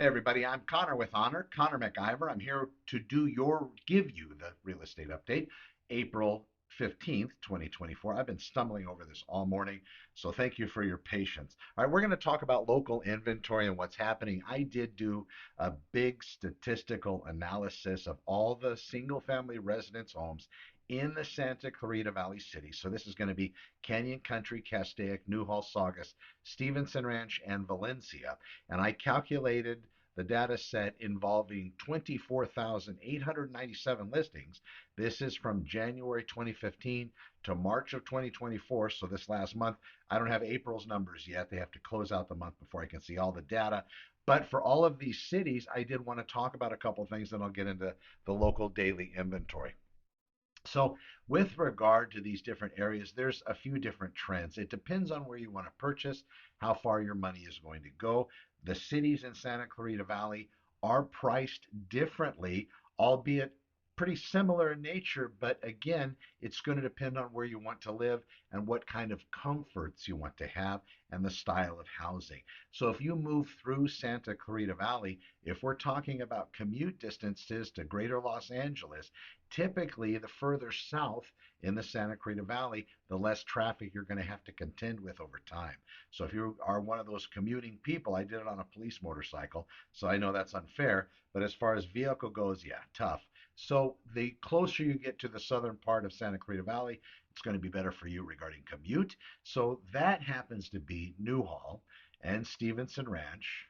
Hey everybody, I'm Connor with Honor, Connor McIver. I'm here to give you the real estate update, April 15th, 2024. I've been stumbling over this all morning, so thank you for your patience. All right, we're going to talk about local inventory and what's happening. I did do a big statistical analysis of all the single family residence homes in the Santa Clarita Valley city. So this is going to be Canyon Country, Castaic, Newhall, Saugus, Stevenson Ranch, and Valencia. And I calculated the data set involving 24,897 listings. This is from January 2015 to March of 2024. So this last month, I don't have April's numbers yet. They have to close out the month before I can see all the data. But for all of these cities, I did want to talk about a couple of things, then I'll get into the local daily inventory. So, with regard to these different areas, there's a few different trends. It depends on where you want to purchase, how far your money is going to go. The cities in Santa Clarita Valley are priced differently, albeit pretty similar in nature, but again, it's going to depend on where you want to live and what kind of comforts you want to have and the style of housing. So if you move through Santa Clarita Valley, if we're talking about commute distances to Greater Los Angeles, typically the further south in the Santa Clarita Valley, the less traffic you're going to have to contend with over time. So if you are one of those commuting people, I did it on a police motorcycle, so I know that's unfair, but as far as vehicle goes, yeah, tough. So the closer you get to the southern part of Santa Clarita Valley, it's going to be better for you regarding commute. So that happens to be Newhall and Stevenson Ranch,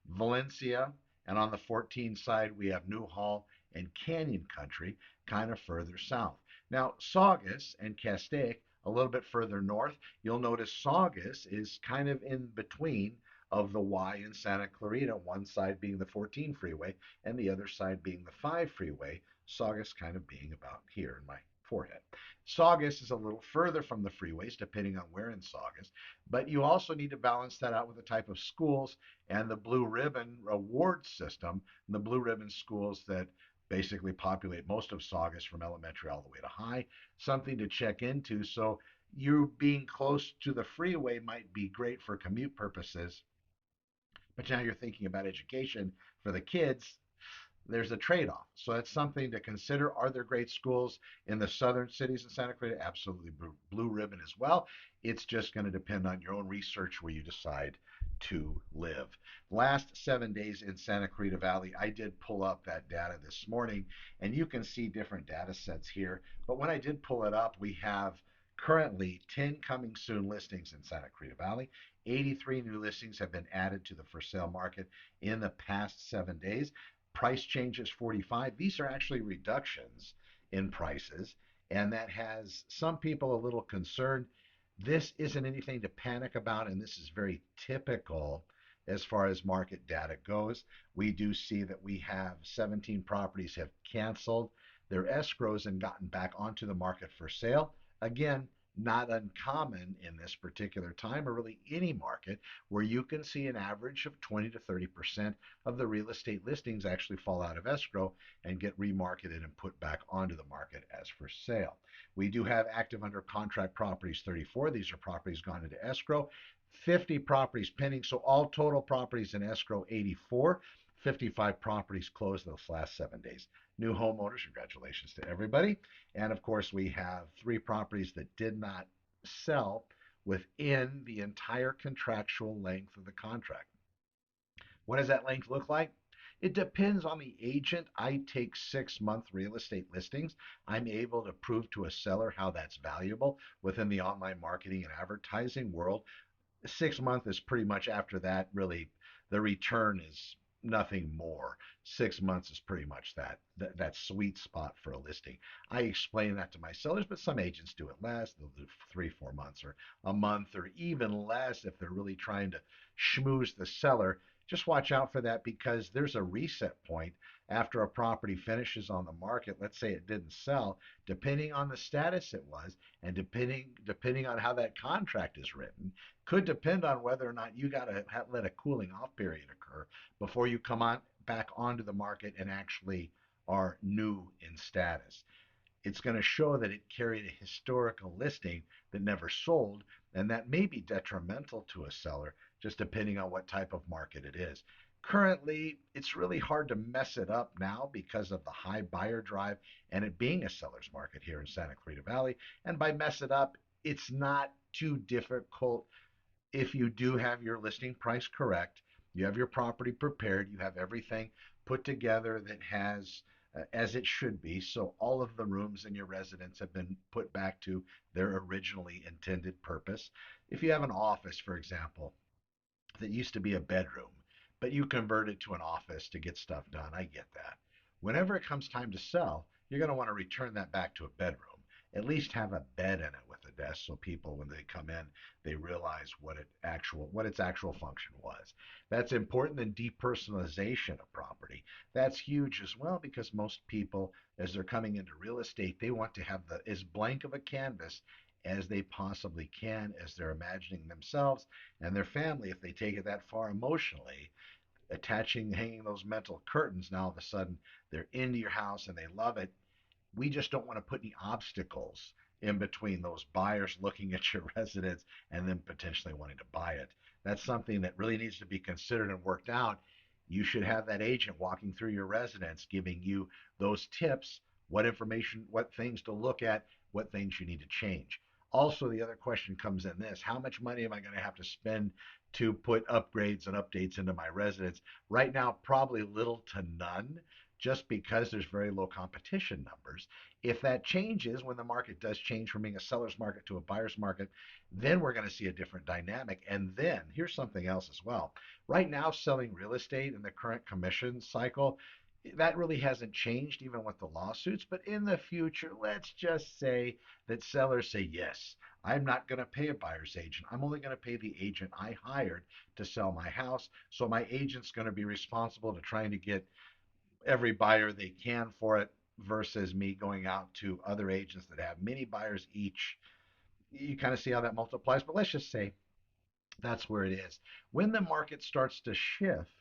Valencia, and on the 14 side, we have Newhall and Canyon Country, kind of further south. Now, Saugus and Castaic, a little bit further north, you'll notice Saugus is kind of in between of the Y in Santa Clarita, one side being the 14 freeway and the other side being the 5 freeway, Saugus kind of being about here in my forehead. Saugus is a little further from the freeways, depending on where in Saugus, but you also need to balance that out with the type of schools and the Blue Ribbon award system. And the Blue Ribbon schools that basically populate most of Saugus from elementary all the way to high, something to check into. So you being close to the freeway might be great for commute purposes, but now you're thinking about education for the kids. There's a trade-off. So that's something to consider. Are there great schools in the southern cities in Santa Clarita? Absolutely, Blue Ribbon as well. It's just going to depend on your own research where you decide to live. Last 7 days in Santa Clarita Valley, I did pull up that data this morning, and you can see different data sets here. But when I did pull it up, we have currently 10 coming soon listings in Santa Clarita Valley. 83 new listings have been added to the for sale market in the past 7 days. Price changes 45. These are actually reductions in prices, and that has some people a little concerned. This isn't anything to panic about, and this is very typical as far as market data goes. We do see that we have 17 properties have canceled their escrows and gotten back onto the market for sale. Again, not uncommon in this particular time or really any market where you can see an average of 20 to 30% of the real estate listings actually fall out of escrow and get remarketed and put back onto the market as for sale. We do have active under contract properties 34. These are properties gone into escrow. 50 properties pending. So all total properties in escrow 84. 55 properties closed those last 7 days. New homeowners, congratulations to everybody. And of course, we have 3 properties that did not sell within the entire contractual length of the contract. What does that length look like? It depends on the agent. I take 6-month real estate listings. I'm able to prove to a seller how that's valuable within the online marketing and advertising world. 6 month is pretty much after that, really, the return is nothing more. 6 months is pretty much that sweet spot for a listing. I explain that to my sellers, but some agents do it less. They'll do 3 4 months or a month or even less if they're really trying to schmooze the seller. Just watch out for that because there's a reset point after a property finishes on the market. Let's say it didn't sell, depending on the status it was, and depending on how that contract is written, could depend on whether or not you got to let a cooling off period occur before you come on back onto the market and actually are new in status. It's going to show that it carried a historical listing that never sold, and that may be detrimental to a seller, just depending on what type of market it is. Currently, it's really hard to mess it up now because of the high buyer drive and it being a seller's market here in Santa Clarita Valley. And by mess it up, it's not too difficult if you do have your listing price correct, you have your property prepared, you have everything put together that has as it should be. So all of the rooms in your residence have been put back to their originally intended purpose. If you have an office, for example, that used to be a bedroom, but you convert it to an office to get stuff done. I get that. Whenever it comes time to sell, you're going to want to return that back to a bedroom. At least have a bed in it with a desk so people when they come in, they realize what its actual function was. That's important in depersonalization of property. That's huge as well because most people as they're coming into real estate, they want to have the as blank of a canvas as they possibly can as they're imagining themselves and their family, if they take it that far emotionally, attaching, hanging those mental curtains, now all of a sudden they're into your house and they love it. We just don't want to put any obstacles in between those buyers looking at your residence and then potentially wanting to buy it. That's something that really needs to be considered and worked out. You should have that agent walking through your residence giving you those tips, what information, what things to look at, what things you need to change. Also, the other question comes in this: how much money am I going to have to spend to put upgrades and updates into my residence? Right now, probably little to none, just because there's very low competition numbers. If that changes, when the market does change from being a seller's market to a buyer's market, then we're going to see a different dynamic. And then here's something else as well. Right now, selling real estate in the current commission cycle, that really hasn't changed even with the lawsuits. But in the future, let's just say that sellers say, yes, I'm not going to pay a buyer's agent. I'm only going to pay the agent I hired to sell my house. So my agent's going to be responsible to trying to get every buyer they can for it versus me going out to other agents that have many buyers each. You kind of see how that multiplies. But let's just say that's where it is. When the market starts to shift,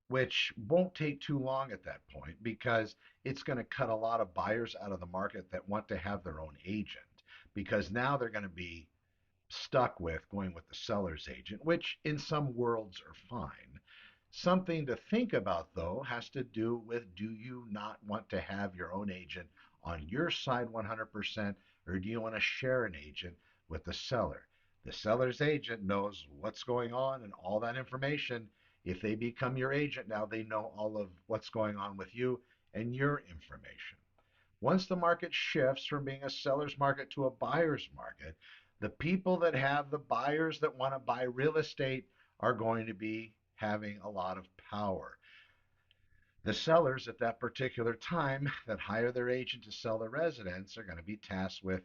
which won't take too long at that point because it's going to cut a lot of buyers out of the market that want to have their own agent because now they're going to be stuck with going with the seller's agent, which in some worlds are fine. Something to think about, though, has to do with do you not want to have your own agent on your side 100%, or do you want to share an agent with the seller? The seller's agent knows what's going on and all that information. If they become your agent now, they know all of what's going on with you and your information. Once the market shifts from being a seller's market to a buyer's market, the people that have the buyers that want to buy real estate are going to be having a lot of power. The sellers at that particular time that hire their agent to sell the residence are going to be tasked with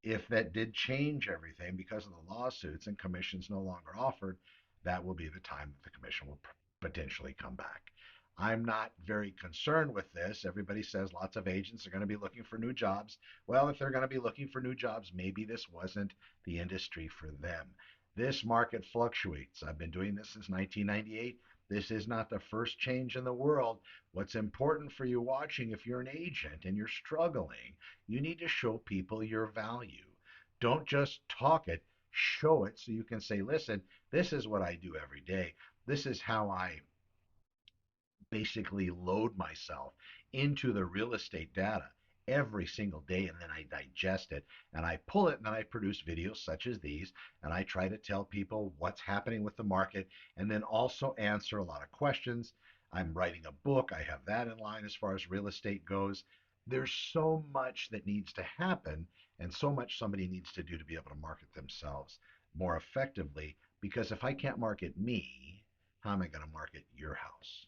if that did change everything because of the lawsuits and commissions no longer offered, that will be the time that the commission will potentially come back. I'm not very concerned with this. Everybody says lots of agents are going to be looking for new jobs. Well, if they're going to be looking for new jobs, maybe this wasn't the industry for them. This market fluctuates. I've been doing this since 1998. This is not the first change in the world. What's important for you watching, if you're an agent and you're struggling, you need to show people your value. Don't just talk it, show it so you can say, listen, this is what I do every day. This is how I basically load myself into the real estate data every single day and then I digest it and I pull it and then I produce videos such as these and I try to tell people what's happening with the market and then also answer a lot of questions. I'm writing a book. I have that in line as far as real estate goes. There's so much that needs to happen and so much somebody needs to do to be able to market themselves more effectively because if I can't market me, how am I going to market your house?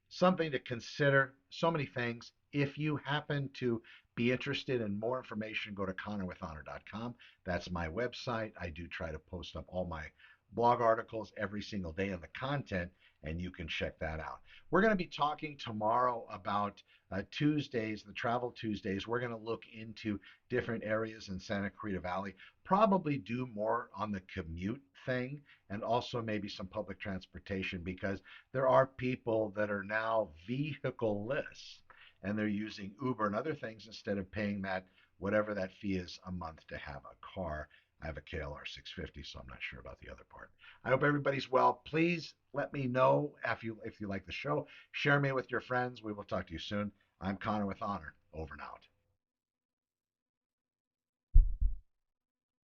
Something to consider. So many things. If you happen to be interested in more information, go to connorwithhonor.com. That's my website. I do try to post up all my blog articles every single day and the content, and you can check that out. We're going to be talking tomorrow about Tuesdays, the Travel Tuesdays. We're going to look into different areas in Santa Clarita Valley, probably do more on the commute thing and also maybe some public transportation because there are people that are now vehicle-less and they're using Uber and other things instead of paying that whatever that fee is a month to have a car. I have a KLR 650, so I'm not sure about the other part. I hope everybody's well. Please let me know if you like the show. Share me with your friends. We will talk to you soon. I'm Connor with Honor. Over and out.